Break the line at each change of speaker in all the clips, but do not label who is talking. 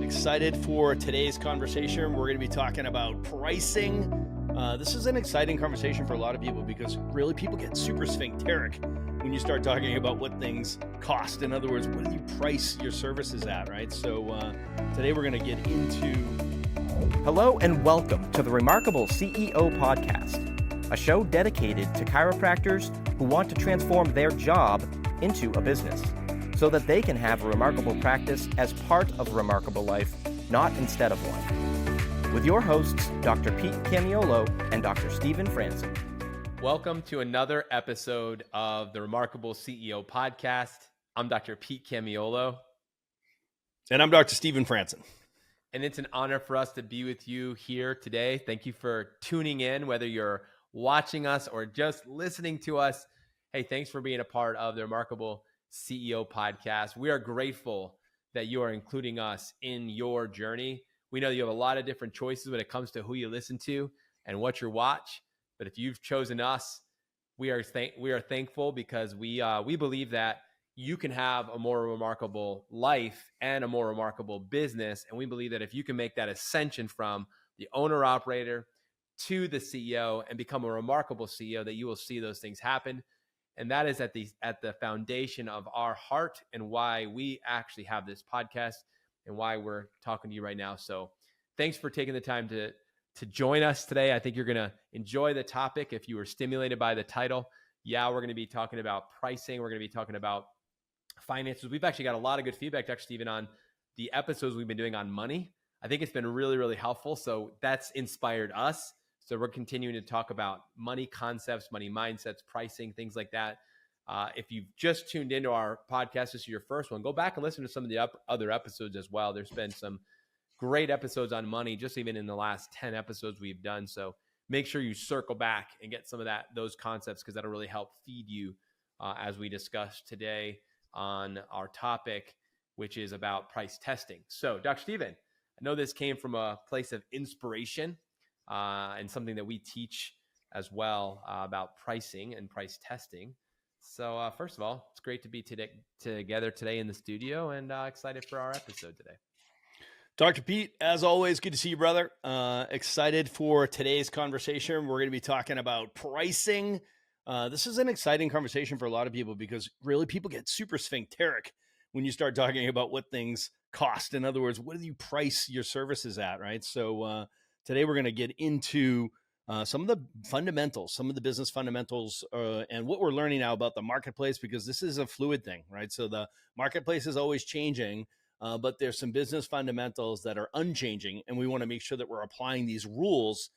Excited for today's conversation. We're going to be talking about pricing. This is an exciting conversation for a lot of people because really people get super sphincteric when you start talking about what things cost. In other words, what do you price your services at, right? So today we're going to get into...
Hello and welcome to the Remarkable CEO Podcast, a show dedicated to chiropractors who want to transform their job into a business so that they can have a remarkable practice as part of a remarkable life, not instead of one. With your hosts, Dr. Pete Camiolo and Dr. Stephen Franson.
Welcome to another episode of the Remarkable CEO Podcast. I'm Dr. Pete Camiolo.
And I'm Dr. Stephen Franson.
And it's an honor for us to be with you here today. Thank you for tuning in, whether you're watching us or just listening to us. Hey, thanks for being a part of the Remarkable CEO Podcast. We are grateful that you are including us in your journey. We know you have a lot of different choices when it comes to who you listen to and what you watch. But if you've chosen us, we are thankful because we believe that you can have a more remarkable life and a more remarkable business. And we believe that if you can make that ascension from the owner-operator to the CEO and become a remarkable CEO, that you will see those things happen. And that is at the foundation of our heart and why we actually have this podcast and why we're talking to you right now. So thanks for taking the time to join us today. I think you're going to enjoy the topic if you were stimulated by the title. Yeah, we're going to be talking about pricing. We're going to be talking about finances. We've actually got a lot of good feedback, Dr. Stephen, on the episodes we've been doing on money. I think it's been really, really helpful. So that's inspired us. So we're continuing to talk about money concepts, money mindsets, pricing, things like that. If you've just tuned into our podcast, this is your first one, go back and listen to some of the other episodes as well. There's been some great episodes on money, just even in the last 10 episodes we've done. So make sure you circle back and get some of those concepts, because that'll really help feed you as we discuss today on our topic, which is about price testing. So Dr. Stephen, I know this came from a place of inspiration and something that we teach as well about pricing and price testing. So first of all, it's great to be together today in the studio, and excited for our episode today.
Dr. Pete, as always, good to see you, brother. Excited for today's conversation. We're going to be talking about pricing. This is an exciting conversation for a lot of people because really people get super sphincteric when you start talking about what things cost. In other words, what do you price your services at, right? So today we're going to get into some of the fundamentals, some of the business fundamentals, and what we're learning now about the marketplace, because this is a fluid thing, right? So the marketplace is always changing, but there's some business fundamentals that are unchanging, and we want to make sure that we're applying these rules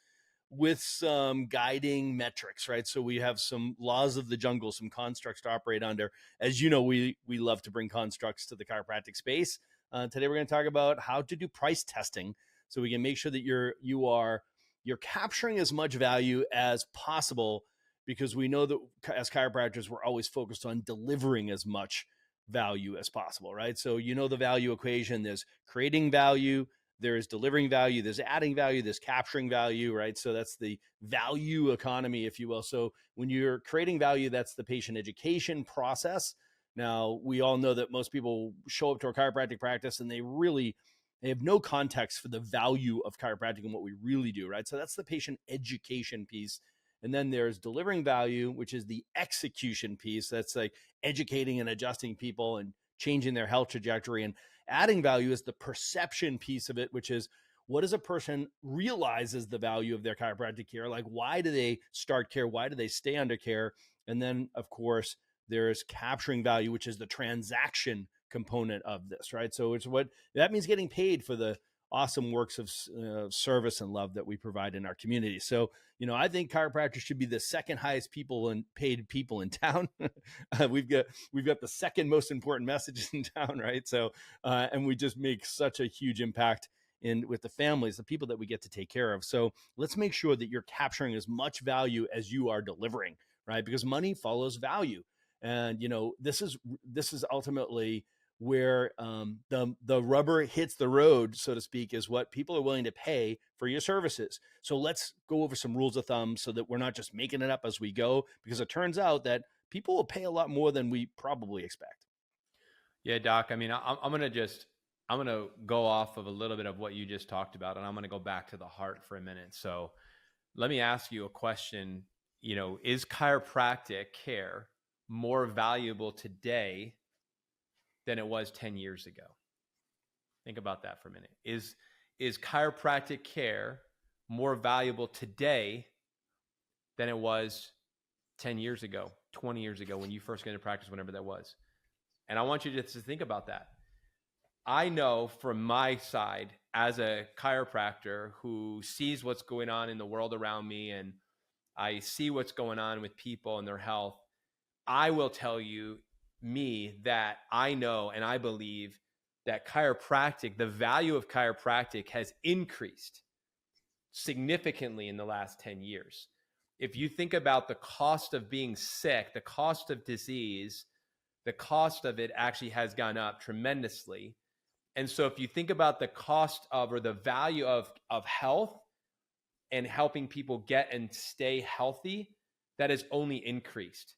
with some guiding metrics, right? So we have some laws of the jungle, some constructs to operate under. As you know, we love to bring constructs to the chiropractic space. Today we're going to talk about how to do price testing so we can make sure that you're capturing as much value as possible, because we know that as chiropractors, we're always focused on delivering as much value as possible, right? So you know the value equation, there's creating value, there's delivering value, there's adding value, there's capturing value, right? So that's the value economy, if you will. So when you're creating value, that's the patient education process. Now, we all know that most people show up to a chiropractic practice and they have no context for the value of chiropractic and what we really do, right? So that's the patient education piece. And then there's delivering value, which is the execution piece. That's like educating and adjusting people and changing their health trajectory. And adding value is the perception piece of it, which is what does a person realize is the value of their chiropractic care? Like, why do they start care? Why do they stay under care? And then, of course, there's capturing value, which is the transaction component of this, right? So it's what that means, getting paid for the awesome works of service and love that we provide in our community. So, I think chiropractors should be the second highest paid people in town. We've got the second most important messages in town, right? So, and we just make such a huge impact with the families, the people that we get to take care of. So let's make sure that you're capturing as much value as you are delivering, right? Because money follows value. And, this is ultimately where the rubber hits the road, so to speak, is what people are willing to pay for your services. So let's go over some rules of thumb so that we're not just making it up as we go, because it turns out that people will pay a lot more than we probably expect.
Yeah, Doc. I mean, I'm going to just I'm going to go off of a little bit of what you just talked about, and I'm going to go back to the heart for a minute. So let me ask you a question. Is chiropractic care more valuable today than it was 10 years ago? Think about that for a minute. Is chiropractic care more valuable today than it was 10 years ago, 20 years ago, when you first got into practice, whenever that was? And I want you to think about that. I know from my side as a chiropractor who sees what's going on in the world around me, and I see what's going on with people and their health, I will tell you, that I know and I believe that chiropractic, the value of chiropractic has increased significantly in the last 10 years. If you think about the cost of being sick, the cost of disease, the cost of it actually has gone up tremendously. And so if you think about the cost of, or the value of health and helping people get and stay healthy, that has only increased.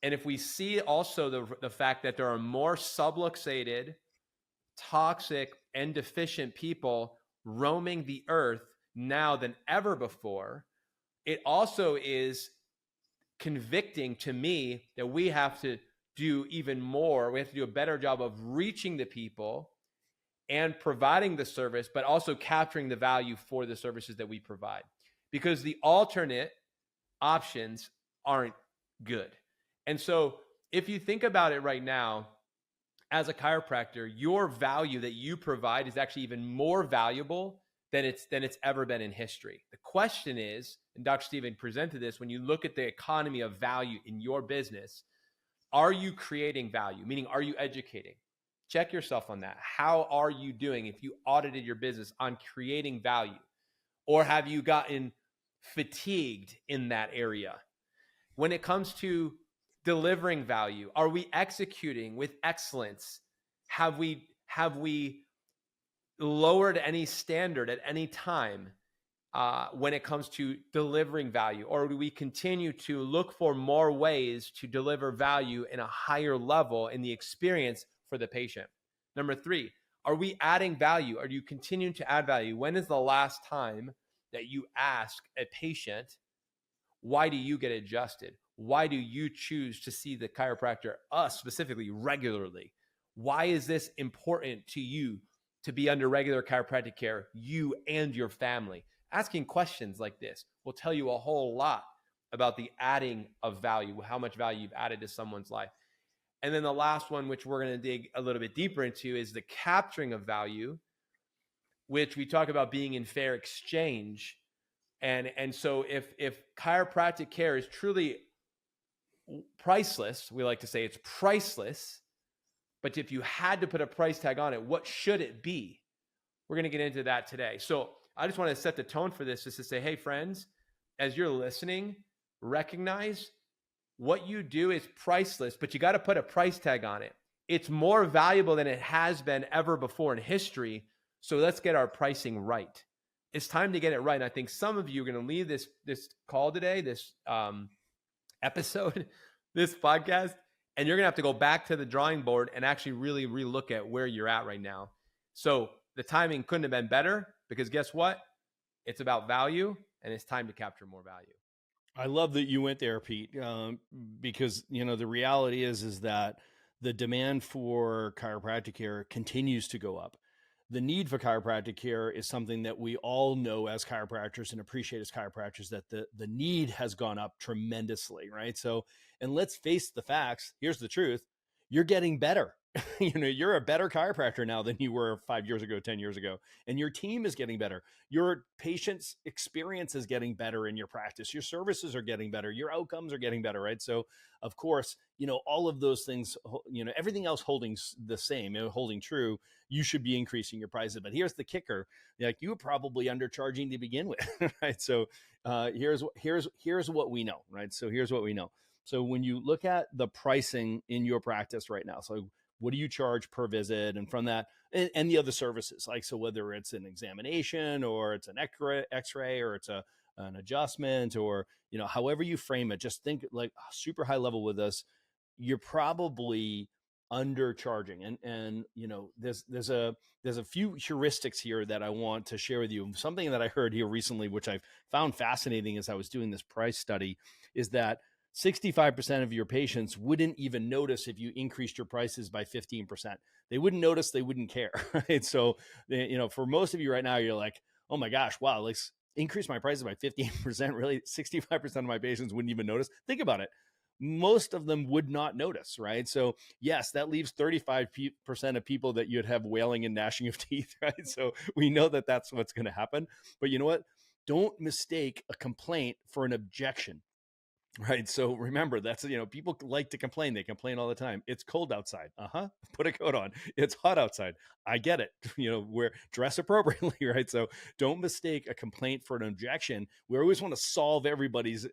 And if we see also the fact that there are more subluxated, toxic, and deficient people roaming the earth now than ever before, it also is convicting to me that we have to do even more. We have to do a better job of reaching the people and providing the service, but also capturing the value for the services that we provide, because the alternate options aren't good. And so if you think about it right now, as a chiropractor, your value that you provide is actually even more valuable than it's ever been in history. The question is, and Dr. Stephen presented this, when you look at the economy of value in your business, are you creating value? Meaning, are you educating? Check yourself on that. How are you doing if you audited your business on creating value? Or have you gotten fatigued in that area? When it comes to delivering value, are we executing with excellence? Have we lowered any standard at any time when it comes to delivering value? Or do we continue to look for more ways to deliver value in a higher level in the experience for the patient? Number 3, are we adding value? Are you continuing to add value? When is the last time that you ask a patient, why do you get adjusted? Why do you choose to see the chiropractor, us specifically, regularly? Why is this important to you to be under regular chiropractic care, you and your family? Asking questions like this will tell you a whole lot about the adding of value, how much value you've added to someone's life. And then the last one, which we're going to dig a little bit deeper into, is the capturing of value, which we talk about being in fair exchange. And so if chiropractic care is truly priceless, we like to say it's priceless, but if you had to put a price tag on it, what should it be? We're going to get into that today. So I just want to set the tone for this, just to say, hey, friends, as you're listening, recognize what you do is priceless, but you got to put a price tag on it. It's more valuable than it has been ever before in history. So let's get our pricing right. It's time to get it right. And I think some of you are going to leave this call today, this episode, this podcast, and you're going to have to go back to the drawing board and actually really relook at where you're at right now. So the timing couldn't have been better, because guess what? It's about value, and it's time to capture more value.
I love that you went there, Pete, because, the reality is that the demand for chiropractic care continues to go up. The need for chiropractic care is something that we all know as chiropractors and appreciate as chiropractors, that the need has gone up tremendously, right? So, and let's face the facts. Here's the truth. You're getting better. You're a better chiropractor now than you were 5 years ago, 10 years ago, and your team is getting better. Your patient's experience is getting better in your practice. Your services are getting better. Your outcomes are getting better, right? So of course, all of those things, everything else holding the same, holding true, you should be increasing your prices. But here's the kicker. Like, you were probably undercharging to begin with, right? So here's what we know, right? So here's what we know. So when you look at the pricing in your practice right now, so what do you charge per visit? And from that, and the other services, like, so whether it's an examination or it's an x-ray or it's an adjustment, or, however you frame it, just think like super high level with us. You're probably undercharging. And there's a few heuristics here that I want to share with you. Something that I heard here recently, which I found fascinating as I was doing this price study, is that 65% of your patients wouldn't even notice if you increased your prices by 15%. They wouldn't notice, they wouldn't care, right? So, for most of you right now, you're like, oh my gosh, wow, let's increase my prices by 15%. Really, 65% of my patients wouldn't even notice. Think about it. Most of them would not notice, right? So yes, that leaves 35% of people that you'd have wailing and gnashing of teeth, right? So we know that that's what's going to happen. But you know what? Don't mistake a complaint for an objection. Right. So remember, that's, people like to complain. They complain all the time. It's cold outside. Put a coat on. It's hot outside. I get it. Wear dress appropriately. Right. So don't mistake a complaint for an objection. We always want to solve everybody's,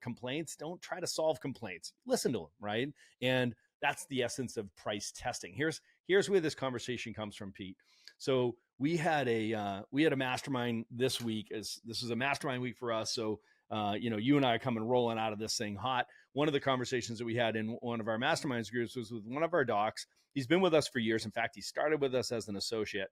complaints. Don't try to solve complaints. Listen to them. Right. And that's the essence of price testing. Here's where this conversation comes from, Pete. So we had a mastermind this week. This is a mastermind week for us. So you and I are coming rolling out of this thing hot. One of the conversations that we had in one of our masterminds groups was with one of our docs. He's been with us for years. In fact, he started with us as an associate,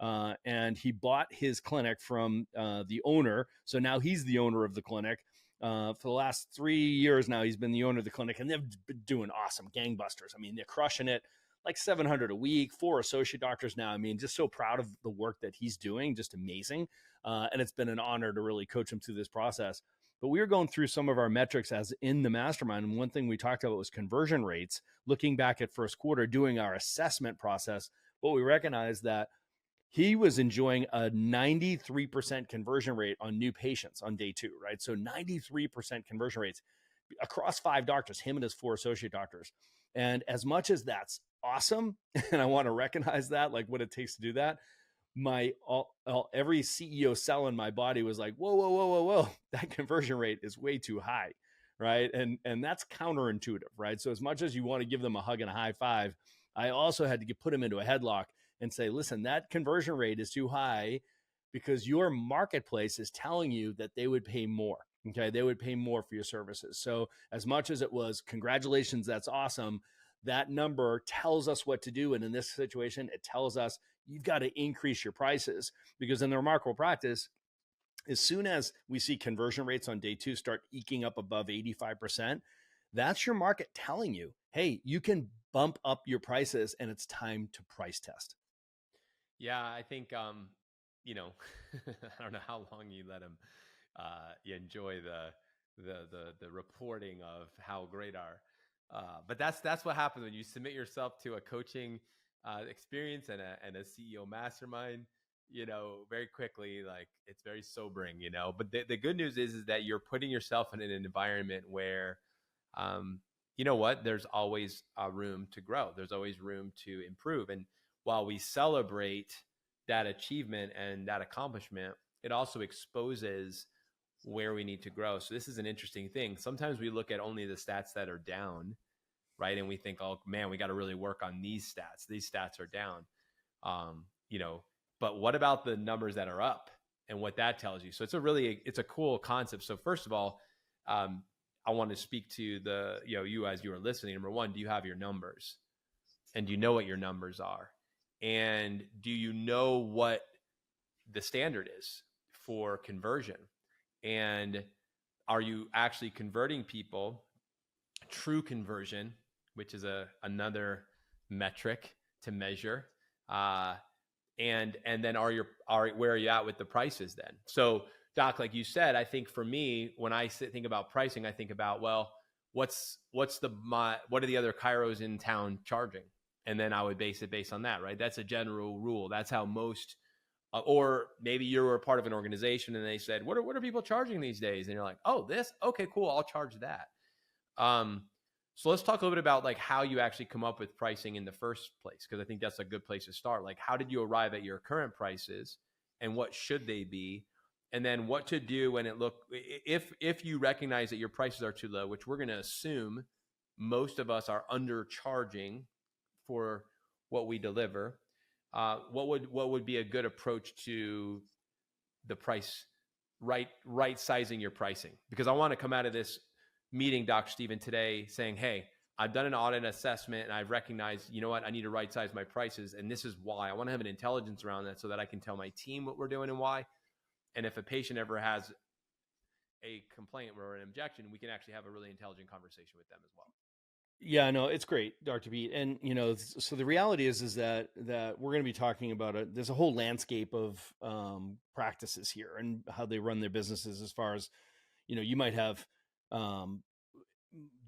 and he bought his clinic from the owner. So now he's the owner of the clinic. For the last 3 years now, he's been the owner of the clinic, and they've been doing awesome, gangbusters. I mean, they're crushing it. Like 700 a week, 4 associate doctors now. I mean, just so proud of the work that he's doing, just amazing. And it's been an honor to really coach him through this process. But we were going through some of our metrics as in the mastermind. And one thing we talked about was conversion rates. Looking back at first quarter, doing our assessment process, what we recognized that he was enjoying a 93% conversion rate on new patients on day 2, right? So 93% conversion rates across 5 doctors, him and his 4 associate doctors. And as much as that's awesome, and I want to recognize that, like what it takes to do that, every CEO cell in my body was like, whoa, that conversion rate is way too high, right? And that's counterintuitive, right? So as much as you want to give them a hug and a high five, I also had to put them into a headlock and say, listen, that conversion rate is too high because your marketplace is telling you that they would pay more. Okay, they would pay more for your services. So as much as it was, congratulations, that's awesome, that number tells us what to do. And in this situation, it tells us you've got to increase your prices, because in the remarkable practice, as soon as we see conversion rates on day 2 start eking up above 85%, that's your market telling you, hey, you can bump up your prices and it's time to price test.
Yeah, I think, I don't know how long you let him you enjoy the reporting of how great but that's what happens when you submit yourself to a coaching experience and a CEO mastermind. Very quickly, like, it's very sobering. But the good news is that you're putting yourself in an environment where there's always room to grow. There's always room to improve. And while we celebrate that achievement and that accomplishment, it also exposes where we need to grow. So this is an interesting thing. Sometimes we look at only the stats that are down, right? And we think, oh man, we got to really work on these stats. These stats are down, but what about the numbers that are up and what that tells you? So it's a cool concept. So first of all, I want to speak to you as you are listening. Number one, do you have your numbers? And do you know what your numbers are? And do you know what the standard is for conversion? And are you actually converting people, true conversion, which is another metric to measure? And then where are you at with the prices then? So Doc, like you said, I think for me, when I think about pricing, I think about, well, what are the other chiros in town charging? And then I would base it based on that, right? That's a general rule. That's how most, or maybe you were a part of an organization and they said, what are people charging these days? And you're like, oh, this, okay, cool, I'll charge that. So let's talk a little bit about like how you actually come up with pricing in the first place, because I think that's a good place to start. Like, how did you arrive at your current prices and what should they be? And then what to do when if you recognize that your prices are too low, which we're going to assume most of us are undercharging for what we deliver. What would be a good approach to the price, right sizing your pricing? Because I want to come out of this meeting, Dr. Stephen, today saying, hey, I've done an audit assessment and I've recognized, you know what, I need to right size my prices. And this is why. I want to have an intelligence around that so that I can tell my team what we're doing and why. And if a patient ever has a complaint or an objection, we can actually have a really intelligent conversation with them as well.
Yeah, no, it's great, Dr. Pete. And, so the reality is that we're going to be talking about there's a whole landscape of practices here and how they run their businesses as far as, you might have,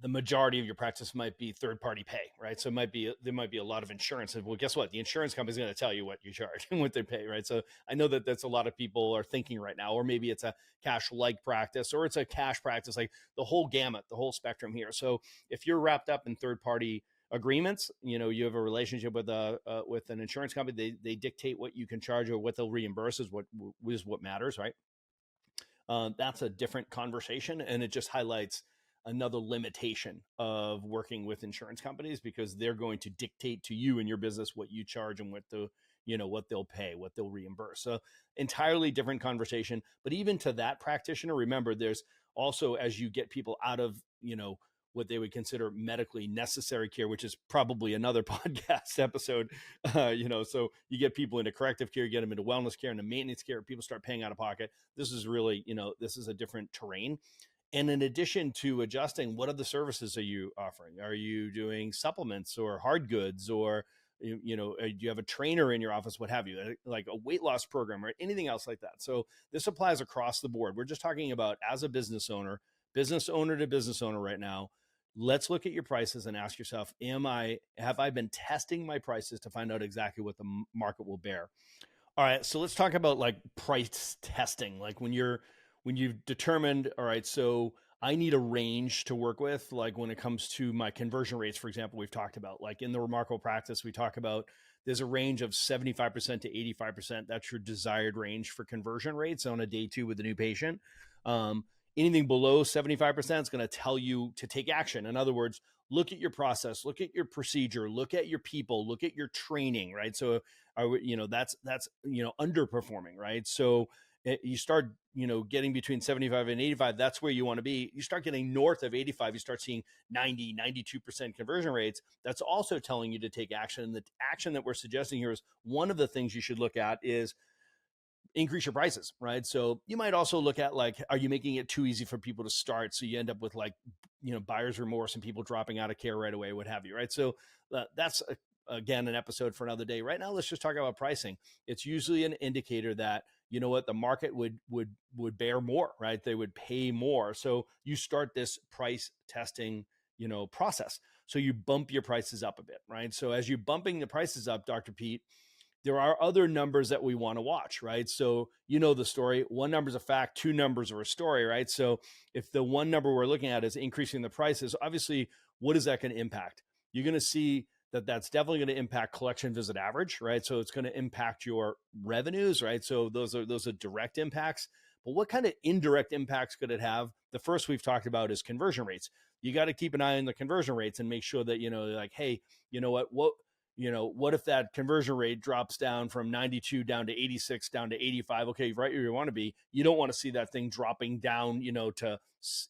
the majority of your practice might be third-party pay, right? So there might be a lot of insurance. And well, guess what? The insurance company's going to tell you what you charge and what they pay, right? So I know that that's a lot of people are thinking right now, or maybe it's a cash-like practice, or it's a cash practice, like the whole gamut, the whole spectrum here. So if you're wrapped up in third-party agreements, you have a relationship with an insurance company, they dictate what you can charge or what they'll reimburse is what matters, right? That's a different conversation, and it just highlights another limitation of working with insurance companies, because they're going to dictate to you and your business what you charge and what they'll pay, what they'll reimburse. So entirely different conversation. But even to that practitioner, remember, there's also, as you get people out of, what they would consider medically necessary care, which is probably another podcast episode, so you get people into corrective care, you get them into wellness care, into maintenance care, people start paying out of pocket. This is really, this is a different terrain. And in addition to adjusting, what other services are you offering? Are you doing supplements or hard goods, or, do you have a trainer in your office, what have you, like a weight loss program or anything else like that? So this applies across the board. We're just talking about as a business owner to business owner right now. Let's look at your prices and ask yourself, have I been testing my prices to find out exactly what the market will bear? All right, so let's talk about like price testing. Like when you've determined, all right, so I need a range to work with, like when it comes to my conversion rates, for example, we've talked about, like in the Remarkable Practice, we talk about there's a range of 75% to 85%. That's your desired range for conversion rates on a day 2 with a new patient. Anything below 75% is going to tell you to take action. In other words, look at your process, look at your procedure, look at your people, look at your training, right? So, that's underperforming, right? So you start, getting between 75 and 85, that's where you want to be. You start getting north of 85, you start seeing 90, 92% conversion rates. That's also telling you to take action. And the action that we're suggesting here is one of the things you should look at is increase your prices, right? So you might also look at, like, are you making it too easy for people to start? So you end up with like, buyer's remorse and people dropping out of care right away, what have you, right? So that's again, an episode for another day. Right now, let's just talk about pricing. It's usually an indicator that, the market would bear more, right? They would pay more. So you start this price testing, process. So you bump your prices up a bit, right? So as you're bumping the prices up, Dr. Pete, there are other numbers that we want to watch, right? So the story, one number is a fact, two numbers are a story, right? So if the one number we're looking at is increasing the prices, obviously, what is that going to impact? You're going to see that that's definitely going to impact collection visit average, right? So it's going to impact your revenues, right? So those are direct impacts. But what kind of indirect impacts could it have? The first we've talked about is conversion rates. You got to keep an eye on the conversion rates and make sure that, like, hey, what if that conversion rate drops down from 92 down to 86, down to 85? Okay, right where you want to be. You don't want to see that thing dropping down, to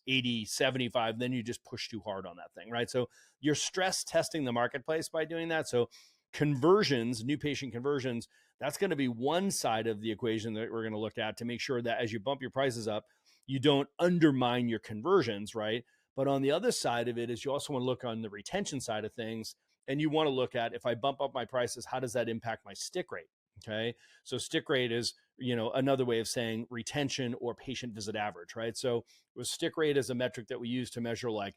80, 75. Then you just push too hard on that thing, right? So you're stress testing the marketplace by doing that. So conversions, new patient conversions, that's going to be one side of the equation that we're going to look at to make sure that as you bump your prices up, you don't undermine your conversions, right? But on the other side of it is you also want to look on the retention side of things. And you want to look at, if I bump up my prices, how does that impact my stick rate? Okay. So stick rate is, another way of saying retention or patient visit average, right? So with stick rate is a metric that we use to measure like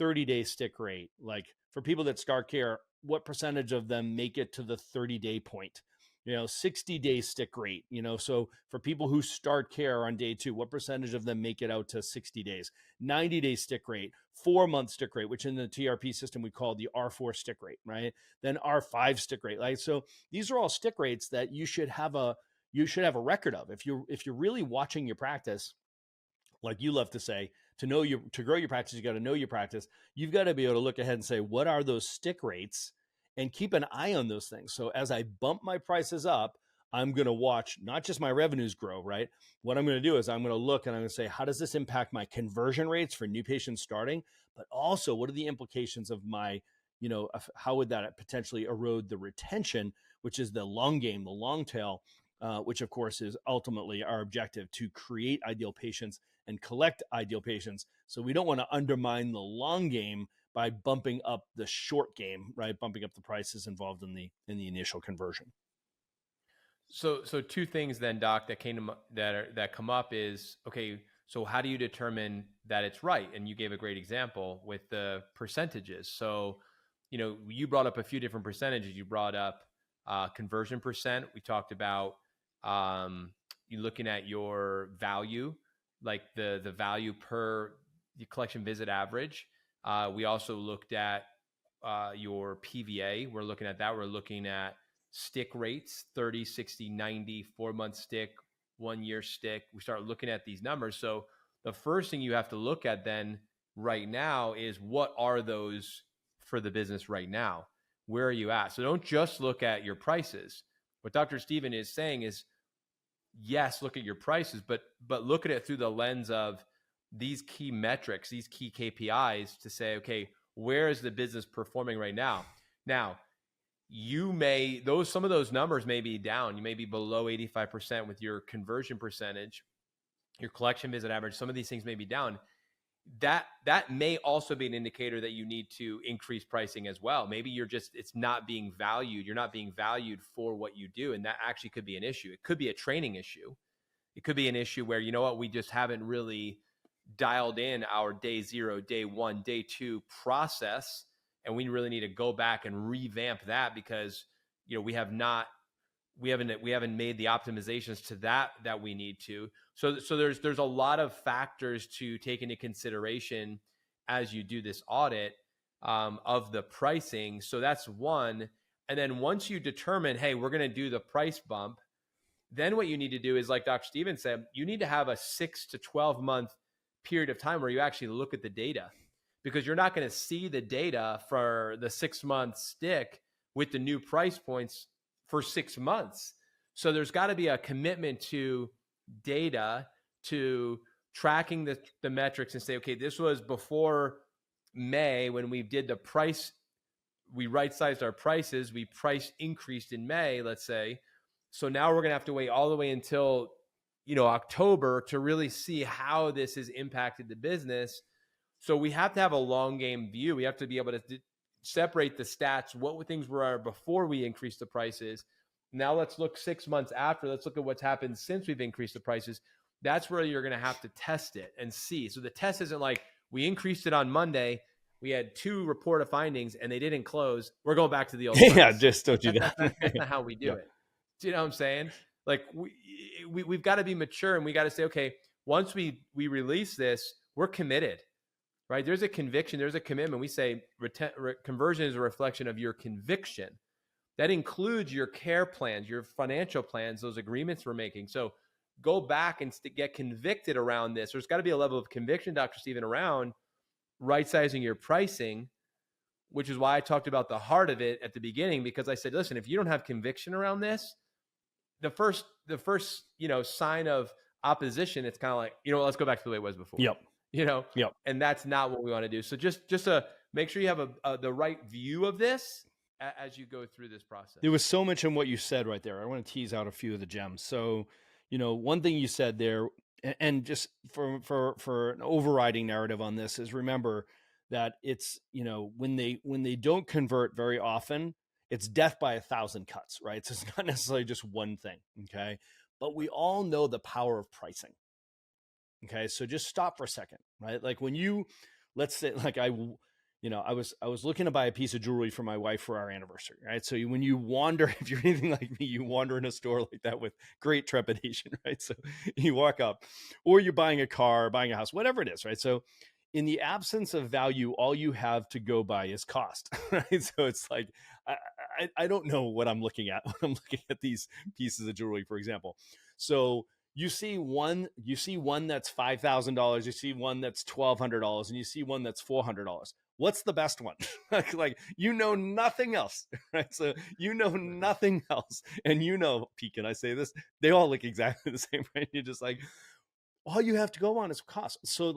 30-day stick rate. Like for people that start care, what percentage of them make it to the 30-day point? 60-day stick rate, so for people who start care on day 2, what percentage of them make it out to 60 days? 90-day stick rate, 4-month stick rate, which in the TRP system we call the R4 stick rate, right? Then R5 stick rate. Like, so these are all stick rates that you should have a record of. If you're really watching your practice, like you love to say, to grow your practice, you got to know your practice. You've got to be able to look ahead and say, what are those stick rates? And keep an eye on those things. So as I bump my prices up, I'm going to watch not just my revenues grow, right? What I'm going to do is I'm going to look and I'm going to say, how does this impact my conversion rates for new patients starting? But also, what are the implications of my, how would that potentially erode the retention, which is the long game, the long tail, which of course is ultimately our objective, to create ideal patients and collect ideal patients. So we don't want to undermine the long game by bumping up the short game, right? Bumping up the prices involved in the initial conversion.
So two things then, Doc, that come up is, okay, so how do you determine that it's right? And you gave a great example with the percentages. So, you brought up a few different percentages. You brought up conversion percent. We talked about you looking at your value, like the value per the collection visit average. We also looked at your PVA. We're looking at that. We're looking at stick rates, 30, 60, 90, 4-month stick, 1-year stick. We start looking at these numbers. So the first thing you have to look at then right now is, what are those for the business right now? Where are you at? So don't just look at your prices. What Dr. Steven is saying is, yes, look at your prices, but look at it through the lens of these key metrics, these key KPIs, to say, okay, where is the business performing right now? Now, some of those numbers may be down. You may be below 85% with your conversion percentage, your collection visit average. Some of these things may be down. That may also be an indicator that you need to increase pricing as well. Maybe it's not being valued. You're not being valued for what you do. And that actually could be an issue. It could be a training issue. It could be an issue where, we just haven't really dialed in our day 0, day 1, day 2 process. And we really need to go back and revamp that, because, we haven't made the optimizations to that we need to. So there's a lot of factors to take into consideration as you do this audit of the pricing. So that's one. And then once you determine, hey, we're going to do the price bump, then what you need to do is, like Dr. Steven said, you need to have a 6 to 12 month period of time where you actually look at the data, because you're not going to see the data for the 6-month stick with the new price points for 6 months. So there's got to be a commitment to data, to tracking the metrics, and say, okay, this was before May when we did the price, we right-sized our prices, we price increased in May, let's say. So now we're going to have to wait all the way until, October to really see how this has impacted the business. So we have to have a long game view. We have to be able to separate the stats, what things were before we increased the prices. Now let's look 6 months after. Let's look at what's happened since we've increased the prices. That's where you're going to have to test it and see. So the test isn't like, we increased it on Monday, we had 2 report of findings and they didn't close, we're going back to the old price.
Yeah, just don't do that.
That's not how we do it. Do you know what I'm saying? Like, we've got to be mature, and we got to say, okay, once we release this, we're committed, right? There's a conviction, there's a commitment. We say conversion is a reflection of your conviction. That includes your care plans, your financial plans, those agreements we're making. So go back and get convicted around this. There's got to be a level of conviction, Dr. Steven, around right-sizing your pricing, which is why I talked about the heart of it at the beginning, because I said, listen, if you don't have conviction around this, the first sign of opposition, it's kind of like, let's go back to the way it was before.
Yep.
And that's not what we want to do. So just to make sure you have the right view of this as you go through this process.
There was so much in what you said right there. I want to tease out a few of the gems. So, one thing you said there, and just for an overriding narrative on this, is remember that it's, when they don't convert very often, it's death by 1,000 cuts, right? So it's not necessarily just one thing. Okay. But we all know the power of pricing. Okay. So just stop for a second, right? Like let's say, like I was looking to buy a piece of jewelry for my wife for our anniversary, right? So when you wander, if you're anything like me, you wander in a store like that with great trepidation, right? So you walk up, or you're buying a car, buying a house, whatever it is, right? So in the absence of value, all you have to go by is cost, right? So it's like, I don't know what I'm looking at when I'm looking at these pieces of jewelry, for example. So you see one that's $5,000, you see one that's $1,200, and you see one that's $400. what's the best one? Like, you know nothing else, right? So you know nothing else. And Pete, can I say this? They all look exactly the same, right? You're just like, all you have to go on is cost. So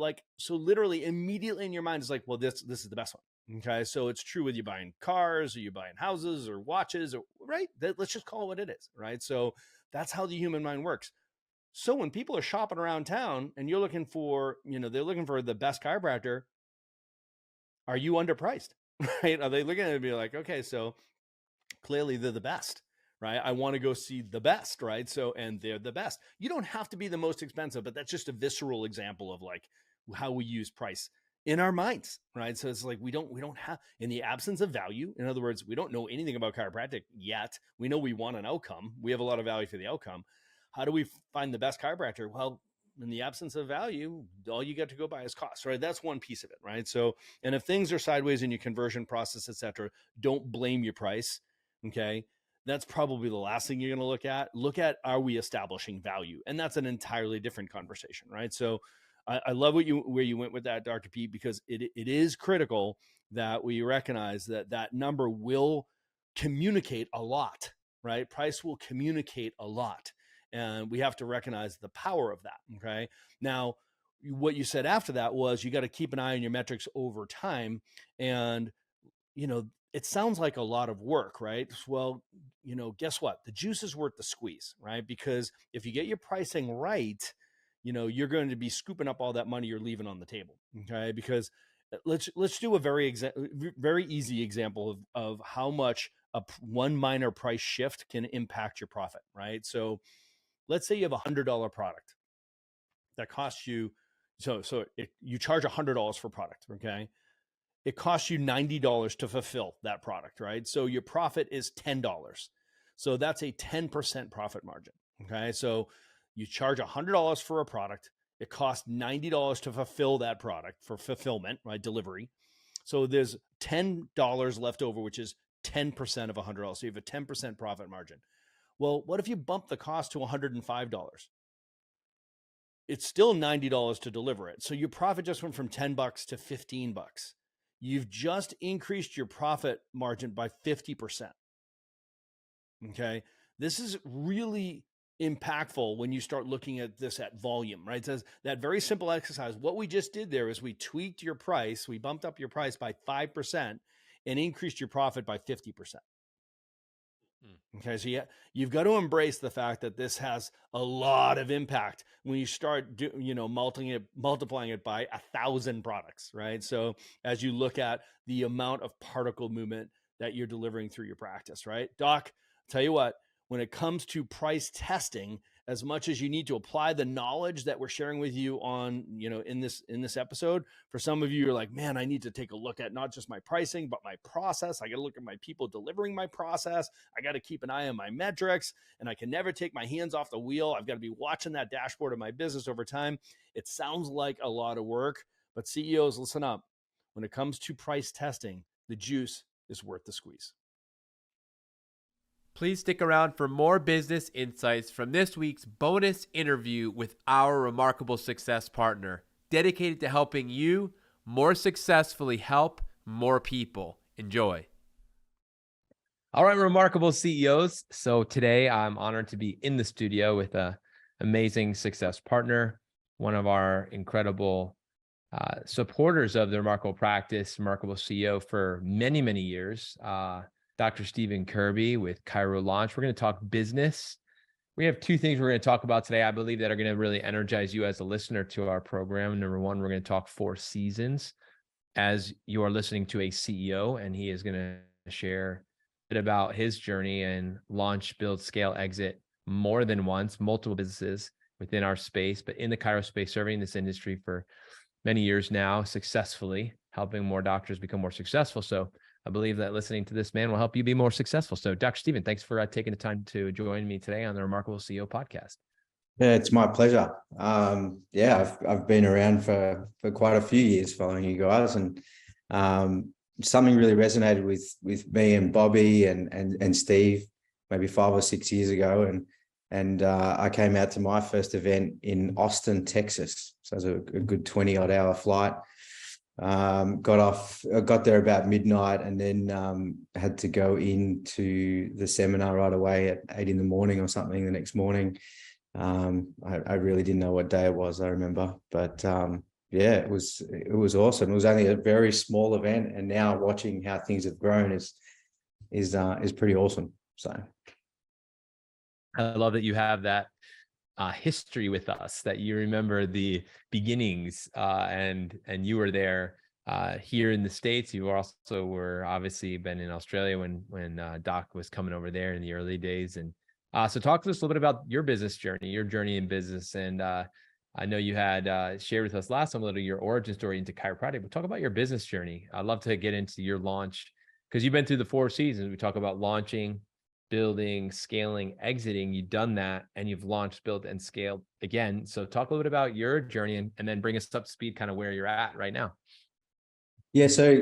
literally immediately in your mind is like, well, this is the best one. Okay. So it's true with you buying cars or you buying houses or watches, or right. Let's just call it what it is. Right. So that's how the human mind works. So when people are shopping around town and you're looking for, they're looking for the best chiropractor, are you underpriced? Right. Are they looking at it and be like, okay, so clearly they're the best, right? I want to go see the best, right? So, and they're the best. You don't have to be the most expensive, but that's just a visceral example of like how we use price in our minds, right? So it's like, we don't have, in the absence of value, in other words, we don't know anything about chiropractic yet. We know we want an outcome. We have a lot of value for the outcome. How do we find the best chiropractor? Well, in the absence of value, all you get to go by is cost, right? That's one piece of it, right? So, and if things are sideways in your conversion process, et cetera, don't blame your price. Okay. That's probably the last thing you're going to look at. Look at, are we establishing value? And that's an entirely different conversation, right? So I love where you went with that, Dr. Pete, because it is critical that we recognize that number will communicate a lot, right? Price will communicate a lot. And we have to recognize the power of that. Okay. Now, what you said after that was you got to keep an eye on your metrics over time. And, it sounds like a lot of work, right? Well, guess what? The juice is worth the squeeze, right? Because if you get your pricing right, you're going to be scooping up all that money you're leaving on the table. Okay. Because let's do a very easy example of how much one minor price shift can impact your profit, right? So let's say you have $100 product that costs you, you charge $100 for product, okay? It costs you $90 to fulfill that product, right? So your profit is $10. So that's a 10% profit margin, okay? So you charge $100 for a product. It costs $90 to fulfill that product for fulfillment, right? Delivery. So there's $10 left over, which is 10% of $100. So you have a 10% profit margin. Well, what if you bump the cost to $105? It's still $90 to deliver it. So your profit just went from $10 to $15. You've just increased your profit margin by 50%. Okay. This is really impactful when you start looking at this at volume, right? It says that very simple exercise. What we just did there is we tweaked your price. We bumped up your price by 5% and increased your profit by 50%. Okay, so you've got to embrace the fact that this has a lot of impact when you start, multiplying it by 1,000 products, right? So as you look at the amount of particle movement that you're delivering through your practice, right? Doc, tell you what, when it comes to price testing, as much as you need to apply the knowledge that we're sharing with you on, in this episode, for some of you, you're like, man, I need to take a look at not just my pricing, but my process. I got to look at my people delivering my process. I got to keep an eye on my metrics, and I can never take my hands off the wheel. I've got to be watching that dashboard of my business over time. It sounds like a lot of work, but CEOs, listen up. When it comes to price testing, the juice is worth the squeeze.
Please stick around for more business insights from this week's bonus interview with our remarkable success partner, dedicated to helping you more successfully help more people. Enjoy. All right, remarkable CEOs. So today I'm honored to be in the studio with an amazing success partner, one of our incredible supporters of the Remarkable Practice, Remarkable CEO for many, many years. Dr. Stephen Kirby with Chirolaunch. We're going to talk business. We have two things we're going to talk about today, I believe, that are going to really energize you as a listener to our program. Number one, we're going to talk 4 seasons as you are listening to a CEO, and he is going to share a bit about his journey and launch, build, scale, exit more than once, multiple businesses within our space, but in the chiro space, serving this industry for many years now, successfully helping more doctors become more successful. So I believe that listening to this man will help you be more successful. So Dr. Stephen, thanks for taking the time to join me today on the Remarkable CEO podcast.
Yeah, it's my pleasure. I've been around for quite a few years following you guys, and something really resonated with me and Bobby and Steve maybe 5 or 6 years ago, and I came out to my first event in Austin, Texas. So it was a good 20-odd hour flight. Got there about midnight, and then had to go into the seminar right away at 8 a.m. or something the next morning. I really didn't know what day it was, I remember, but yeah, it was awesome. It was only a very small event, and now watching how things have grown is pretty awesome. So
I love that you have that history with us, that you remember the beginnings, and you were there here in the States. You also were obviously been in Australia when Doc was coming over there in the early days. And so talk to us a little bit about your business journey, your journey in business. And I know you had shared with us last time a little your origin story into chiropractic, but talk about your business journey. I'd love to get into your launch, because you've been through the 4 seasons. We talk about launching, building, scaling, exiting. You've done that, and you've launched, built, and scaled again. So talk a little bit about your journey, and then bring us up to speed kind of where you're at right now.
yeah, so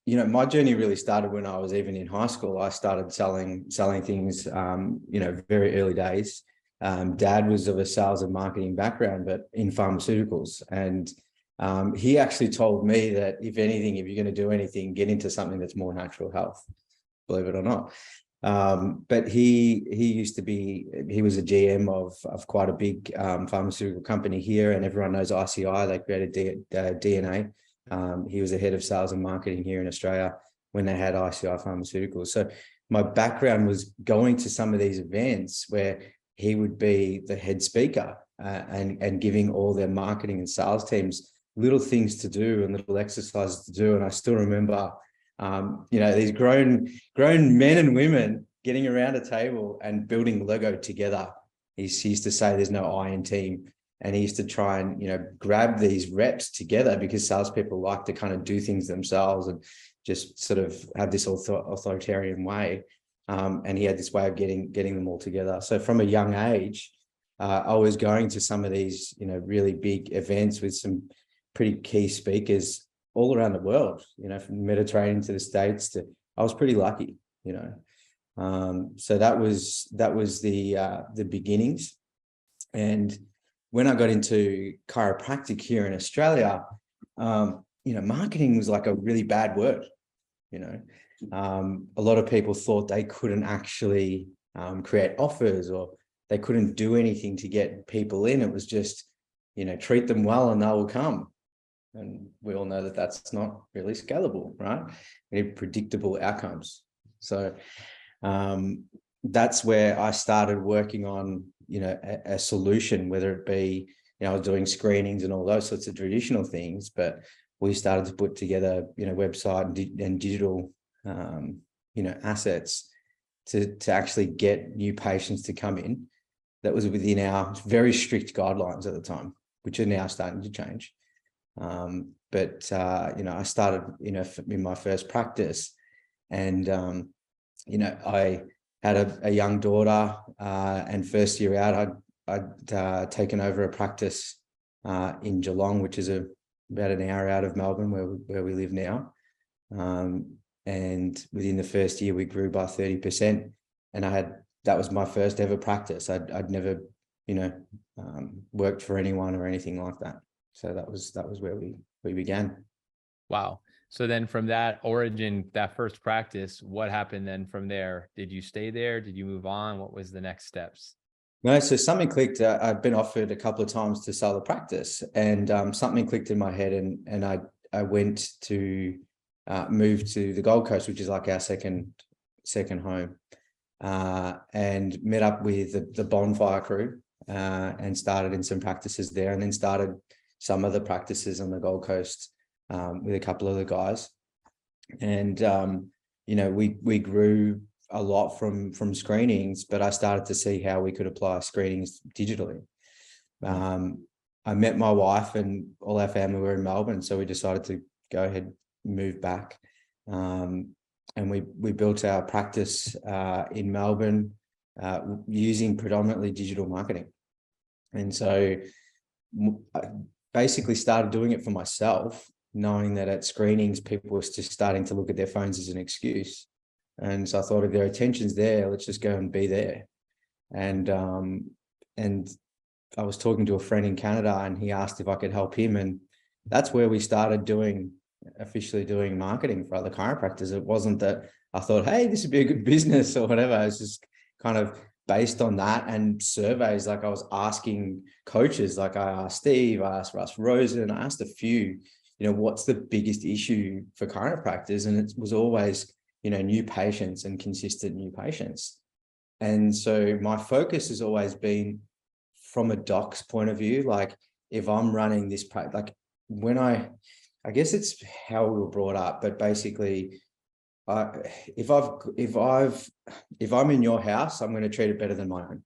my journey really started when I was even in high school. I started selling things, very early days. Dad was of a sales and marketing background, but in pharmaceuticals, and he actually told me that if anything, if you're going to do anything, get into something that's more natural health, believe it or not. But he was a GM of quite a big pharmaceutical company here, and everyone knows ICI. They created DNA. He was the head of sales and marketing here in Australia when they had ICI Pharmaceuticals. So my background was going to some of these events where he would be the head speaker, and giving all their marketing and sales teams little things to do and little exercises to do. And I still remember these grown men and women getting around a table and building Lego together. He used to say there's no I in team, and he used to try and grab these reps together, because salespeople like to kind of do things themselves and just sort of have this authoritarian way. And he had this way of getting them all together. So from a young age, I was going to some of these really big events with some pretty key speakers all around the world, from the Mediterranean to the States. I was pretty lucky, so that was the beginnings. And when I got into chiropractic here in Australia, marketing was like a really bad word. A lot of people thought they couldn't actually create offers, or they couldn't do anything to get people in. It was just, treat them well and they will come. And we all know that that's not really scalable, right? We need predictable outcomes. So that's where I started working on, a solution, whether it be, I was doing screenings and all those sorts of traditional things, but we started to put together, website and digital, assets to actually get new patients to come in. That was within our very strict guidelines at the time, which are now starting to change. I started, in my first practice, and, I had a young daughter, and first year out, I'd taken over a practice in Geelong, which is about an hour out of Melbourne, where we live now. And within the first year, we grew by 30%. And that was my first ever practice. I'd never, worked for anyone or anything like that. So that was where we began.
Wow. So then from that origin, that first practice, what happened then from there? Did you stay there? Did you move on? What was the next steps?
No, so something clicked. I'd been offered a couple of times to sell the practice, and something clicked in my head, and I went to move to the Gold Coast, which is like our second home, and met up with the Bonfire crew, and started in some practices there, and then started some of the practices on the Gold Coast with a couple of the guys. And we grew a lot from screenings, but I started to see how we could apply screenings digitally. I met my wife, and all our family were in Melbourne, so we decided to go ahead and move back. And we built our practice in Melbourne using predominantly digital marketing. And so I basically started doing it for myself, knowing that at screenings, people were just starting to look at their phones as an excuse. And so I thought, if their attention's there, let's just go and be there. And I was talking to a friend in Canada, and he asked if I could help him. And that's where we started doing officially doing marketing for other chiropractors. It wasn't that I thought, hey, this would be a good business or whatever. It's just kind of based on that and surveys. Like I was asking coaches, like I asked Steve, I asked Russ Rosen, I asked a few, what's the biggest issue for chiropractors? And it was always, new patients and consistent new patients. And so my focus has always been from a doc's point of view. Like if I'm running this, like when I guess it's how we were brought up, but basically if I'm in your house, I'm going to treat it better than mine.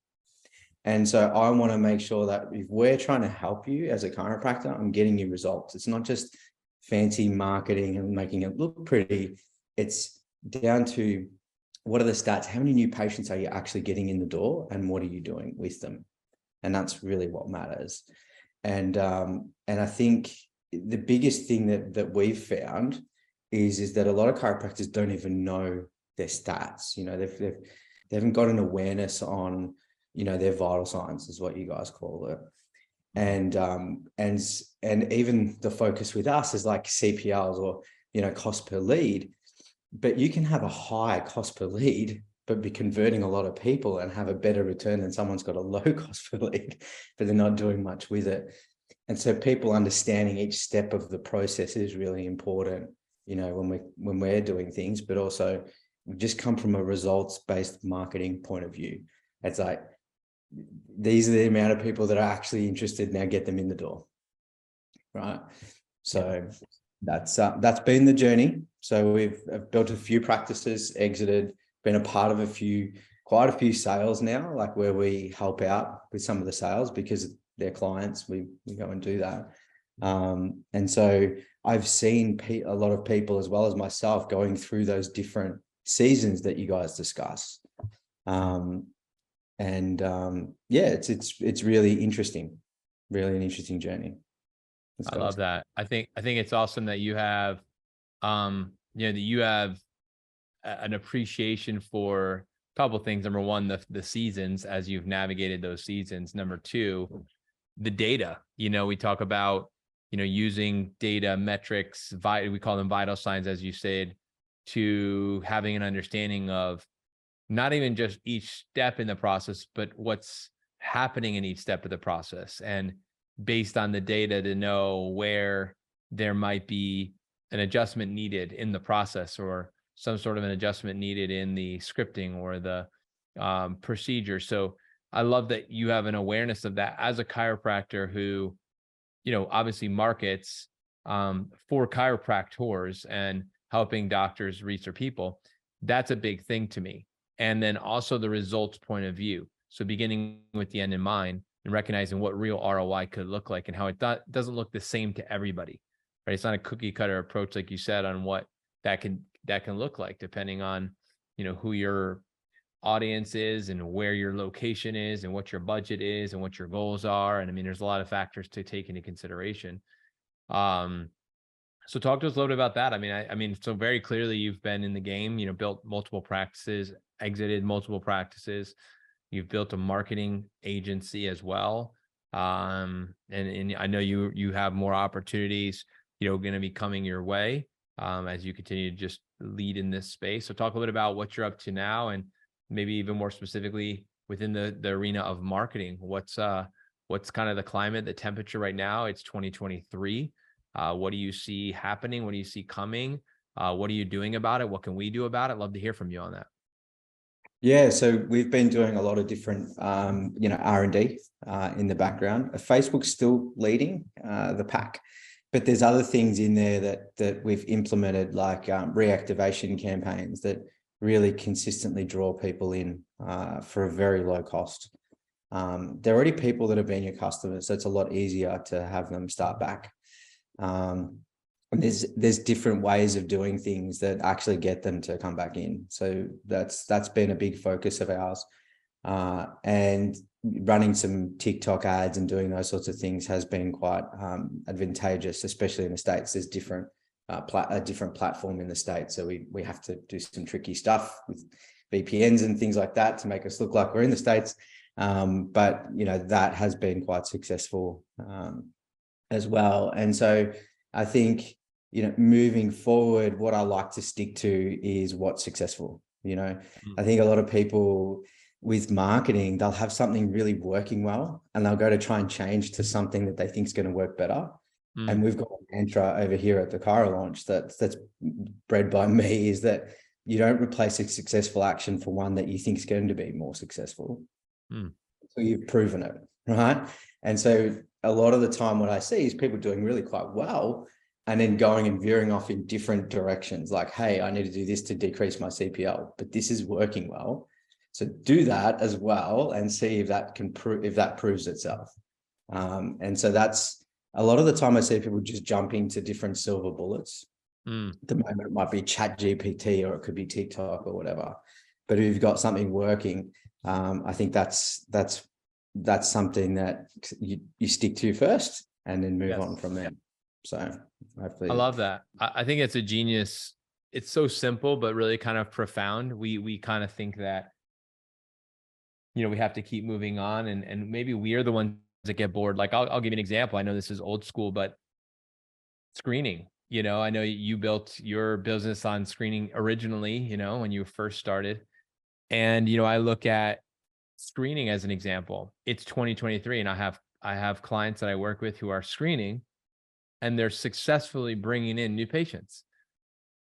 And so I want to make sure that if we're trying to help you as a chiropractor, I'm getting you results. It's not just fancy marketing and making it look pretty. It's down to what are the stats? How many new patients are you actually getting in the door, and what are you doing with them? And that's really what matters. And I think the biggest thing that we've found is that a lot of chiropractors don't even know their stats. They haven't got an awareness on, their vital signs is what you guys call it. And even the focus with us is like CPLs or, cost per lead, but you can have a high cost per lead, but be converting a lot of people and have a better return than someone's got a low cost per lead, but they're not doing much with it. And so people understanding each step of the process is really important, when we're doing things, but also we just come from a results-based marketing point of view. It's like, these are the amount of people that are actually interested, now get them in the door. Right. So that's been the journey. So we've built a few practices, exited, been a part of quite a few sales now, like where we help out with some of the sales because they're clients, we go and do that. And so I've seen a lot of people, as well as myself, going through those different seasons that you guys discuss. It's really interesting, really an interesting journey.
I love that. I think it's awesome that you have, that you have an appreciation for a couple of things. Number one, the seasons, as you've navigated those seasons. Number two, the data. We talk about, using data metrics, we call them vital signs, as you said, to having an understanding of not even just each step in the process, but what's happening in each step of the process. And based on the data to know where there might be an adjustment needed in the process, or some sort of an adjustment needed in the scripting or the procedure. So I love that you have an awareness of that as a chiropractor who, obviously markets for chiropractors and helping doctors reach their people. That's a big thing to me. And then also the results point of view. So beginning with the end in mind and recognizing what real ROI could look like and how it doesn't look the same to everybody, right? It's not a cookie cutter approach, like you said, on what that can look like, depending on, who your audience is and where your location is and what your budget is and what your goals are. And I mean, there's a lot of factors to take into consideration. So talk to us a little bit about that. I mean, so very clearly you've been in the game, built multiple practices, exited multiple practices. You've built a marketing agency as well. And I know you have more opportunities, going to be coming your way as you continue to just lead in this space. So talk a little bit about what you're up to now, and maybe even more specifically within the arena of marketing. What's kind of the climate, the temperature right now? It's 2023. What do you see happening? What do you see coming? What are you doing about it? What can we do about it? Love to hear from you on that.
Yeah, so we've been doing a lot of different, R&D in the background. Facebook's still leading the pack, but there's other things in there that we've implemented, like reactivation campaigns that really consistently draw people in for a very low cost. They're already people that have been your customers, so it's a lot easier to have them start back. And there's different ways of doing things that actually get them to come back in. So that's been a big focus of ours. And running some TikTok ads and doing those sorts of things has been quite advantageous, especially in the States. There's a different platform in the States. So we have to do some tricky stuff with VPNs and things like that to make us look like we're in the States. But that has been quite successful as well. And so I think moving forward, what I like to stick to is what's successful. I think a lot of people with marketing, they'll have something really working well and they'll go to try and change to something that they think is going to work better. And we've got a mantra over here at the Chirolaunch that's bred by me, is that you don't replace a successful action for one that you think is going to be more successful. So you've proven it, right? And so a lot of the time what I see is people doing really quite well and then going and veering off in different directions. Like, hey, I need to do this to decrease my CPL, but this is working well. So do that as well and see if that proves itself. And so that's a lot of the time I see people just jumping to different silver bullets. At the moment it might be Chat GPT or it could be TikTok or whatever. But if you've got something working, I think that's something that you stick to first and then move on from there. So hopefully,
I love that. I think it's a genius. It's so simple, but really kind of profound. We kind of think that, we have to keep moving on, and maybe we are the ones that get bored. Like I'll give you an example. I know this is old school, but screening, I know you built your business on screening originally, when you first started. And, I look at screening as an example. It's 2023 and I have clients that I work with who are screening and they're successfully bringing in new patients.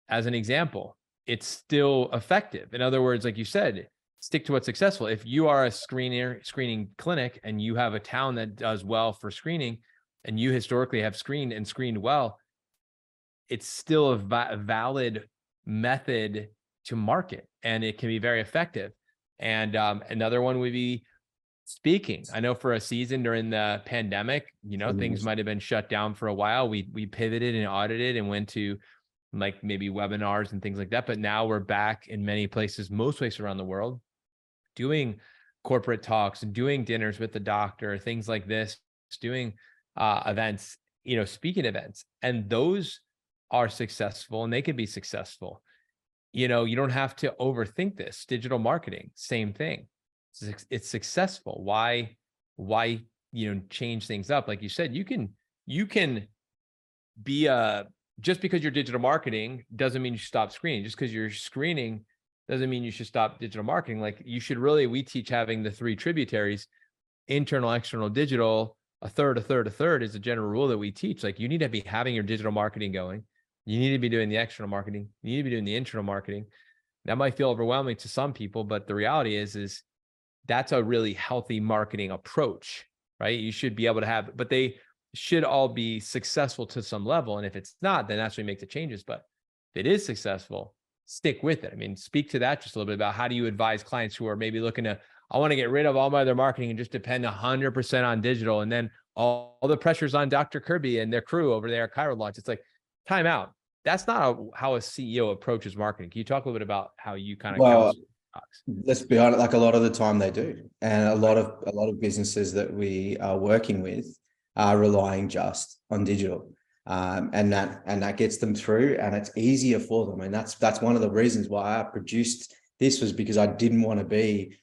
As an example, it's still effective. In other words, like you said, stick to what's successful. If you are a screening clinic and you have a town that does well for screening and you historically have screened well, it's still a valid method to market and it can be very effective. And another one would be speaking. I know for a season during the pandemic, things might have been shut down for a while. We pivoted and audited and went to like maybe webinars and things like that. But now we're back in many places, most places around the world, doing corporate talks and doing dinners with the doctor, things like this, doing events, speaking events. And those are successful and they can be successful. You don't have to overthink this. Digital marketing, same thing. It's successful. Why, change things up? Like you said, you can be just because you're digital marketing doesn't mean you should stop screening. Just because you're screening doesn't mean you should stop digital marketing. Like you should we teach having the 3 tributaries, internal, external, digital, a third is a general rule that we teach. Like you need to be having your digital marketing going. You need to be doing the external marketing. You need to be doing the internal marketing. That might feel overwhelming to some people, but the reality is that's a really healthy marketing approach, right? You should be able to have, but they should all be successful to some level. And if it's not, then that's when you make the changes. But if it is successful, stick with it. I mean, speak to that just a little bit about how do you advise clients who are maybe looking to, I want to get rid of all my other marketing and just depend 100% on digital. And then all the pressure's on Dr. Kirby and their crew over there at Chirolaunch. It's like, time out. That's not how a CEO approaches marketing. Can you talk a little bit about how you kind of counsel?
Let's be honest, like a lot of the time they do. And a lot of businesses that we are working with are relying just on digital. And that gets them through and it's easier for them. And that's one of the reasons why I produced this, was because I didn't want to be,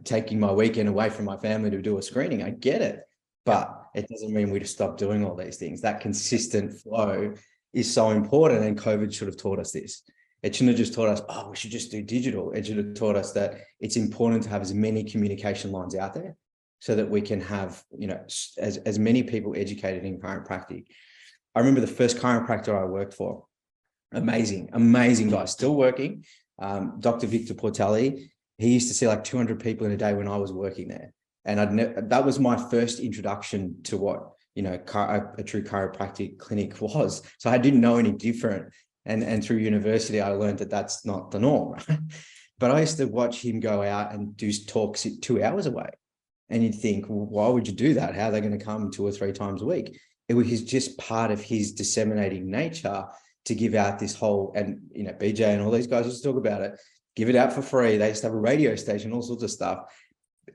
taking my weekend away from my family to do a screening. I get it, but it doesn't mean we just stop doing all these things. That consistent flow is so important. And COVID should have taught us this. It shouldn't have just taught us, oh, we should just do digital. It should have taught us that it's important to have as many communication lines out there so that we can have, as many people educated in chiropractic. I remember the first chiropractor I worked for, amazing guy, still working, Dr. Victor Portelli. He used to see like 200 people in a day when I was working there. And that was my first introduction to what, a true chiropractic clinic was. So I didn't know any different. And through university, I learned that that's not the norm, right? But I used to watch him go out and do talks 2 hours away. And you'd think, well, why would you do that? How are they going to come 2 or 3 times a week? It was just part of his disseminating nature to give out this whole, and, BJ and all these guys used to talk about it, give it out for free. They used to have a radio station, all sorts of stuff.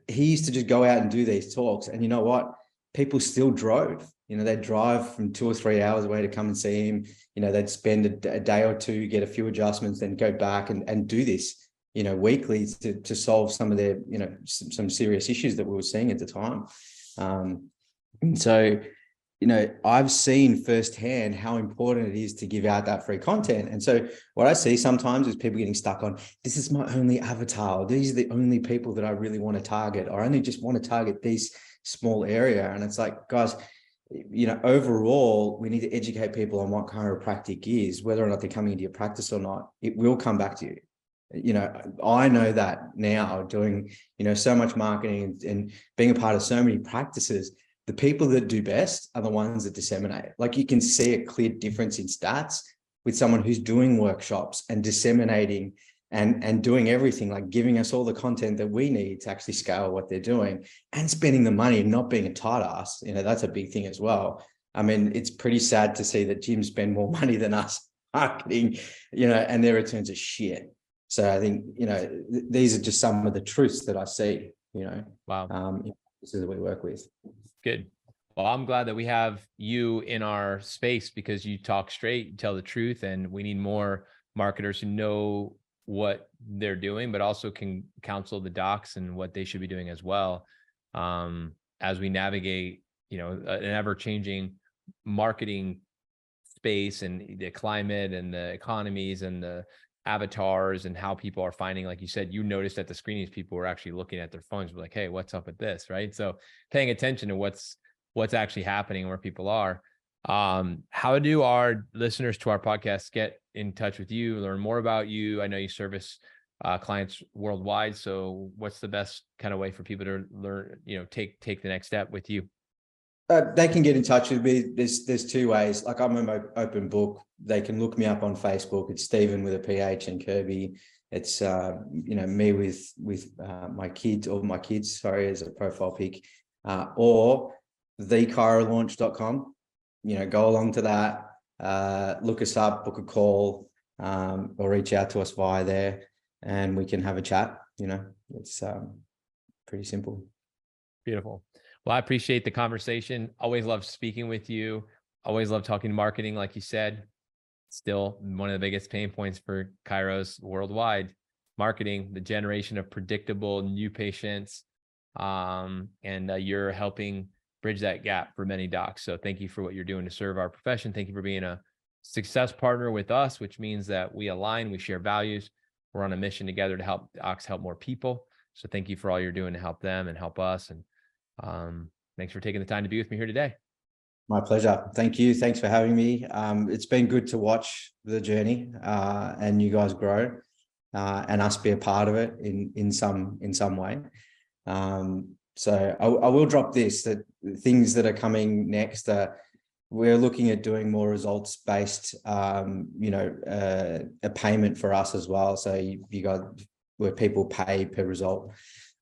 He used to just go out and do these talks. And you know what? People still drove. They'd drive from 2 or 3 hours away to come and see him. They'd spend a day or two, get a few adjustments, then go back and do this, weekly to solve some of their, some serious issues that we were seeing at the time. And so I've seen firsthand how important it is to give out that free content. And so what I see sometimes is people getting stuck on, this is my only avatar. These are the only people that I really want to target, or I only just want to target this small area. And it's like, guys, overall, we need to educate people on what chiropractic is, whether or not they're coming into your practice or not. It will come back to you. I know that now, doing, so much marketing and being a part of so many practices. The people that do best are the ones that disseminate. Like, you can see a clear difference in stats with someone who's doing workshops and disseminating and doing everything, like giving us all the content that we need to actually scale what they're doing, and spending the money and not being a tight ass. That's a big thing as well. I mean, it's pretty sad to see that gyms spend more money than us marketing, and their returns are shit. So I think, these are just some of the truths that I see,
Wow.
This is what we work with.
Good. Well, I'm glad that we have you in our space, because you talk straight, you tell the truth, and we need more marketers who know what they're doing, but also can counsel the docs and what they should be doing as well. As we navigate, an ever-changing marketing space, and the climate and the economies and the avatars, and how people are finding, like you said, you noticed at the screenings, people were actually looking at their phones, like, hey, what's up with this? Right. So paying attention to what's actually happening and where people are. How do our listeners to our podcast get in touch with you, learn more about you? I know you service clients worldwide. So what's the best kind of way for people to learn, take the next step with you?
They can get in touch with me. There's two ways. Like, I'm an open book. They can look me up on Facebook. It's Stephen with a PH and Kirby. It's me with my kids, or my kids, sorry, as a profile pic, or thechirolaunch.com. Go along to that. Look us up, book a call, or reach out to us via there, and we can have a chat. It's pretty simple.
Beautiful. Well, I appreciate the conversation. Always love speaking with you. Always love talking marketing. Like you said, still one of the biggest pain points for chiros worldwide, marketing, the generation of predictable new patients. And you're helping bridge that gap for many docs. So thank you for what you're doing to serve our profession. Thank you for being a success partner with us, which means that we align, we share values. We're on a mission together to help docs help more people. So thank you for all you're doing to help them and help us. And thanks for taking the time to be with me here today.
My pleasure. Thank you. Thanks for having me. It's been good to watch the journey and you guys grow and us be a part of it in some way. So I will drop this, that things that are coming next. We're looking at doing more results-based, a payment for us as well. So you got where people pay per result.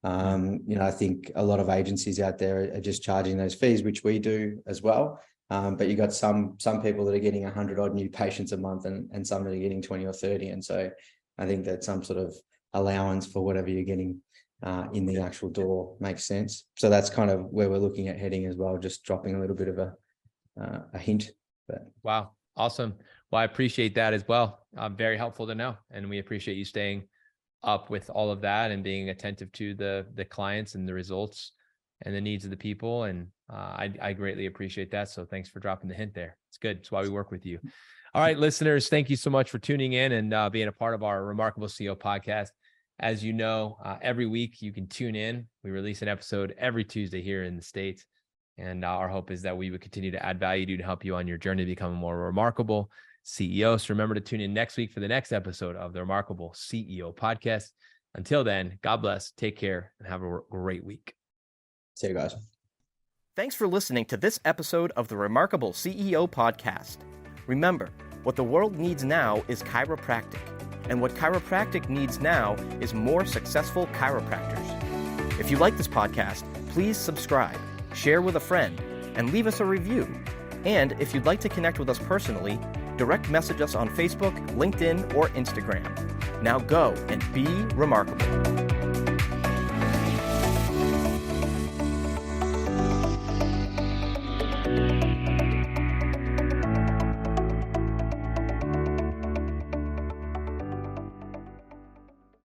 I think a lot of agencies out there are just charging those fees, which we do as well. But you got some people that are getting 100 odd new patients a month, and some that are getting 20 or 30. And so I think that some sort of allowance for whatever you're getting in the actual door makes sense. So that's kind of where we're looking at heading as well, just dropping a little bit of a hint. But
wow, awesome. Well, I appreciate that as well. Very helpful to know. And we appreciate you staying up with all of that and being attentive to the clients and the results and the needs of the people. And I greatly appreciate that. So thanks for dropping the hint there. It's good. It's why we work with you. All right, listeners, thank you so much for tuning in and being a part of our Remarkable CEO podcast. As you know, every week you can tune in. We release an episode every Tuesday here in the States. And our hope is that we would continue to add value to you to help you on your journey to become a more remarkable CEO. So remember to tune in next week for the next episode of the Remarkable CEO podcast. Until then, God bless, take care, and have a great week.
See you guys.
Thanks for listening to this episode of the Remarkable CEO podcast. Remember, what the world needs now is chiropractic, and what chiropractic needs now is more successful chiropractors. If you like this podcast, please subscribe, share with a friend, and leave us a review. And if you'd like to connect with us personally, direct message us on Facebook, LinkedIn, or Instagram. Now go and be remarkable.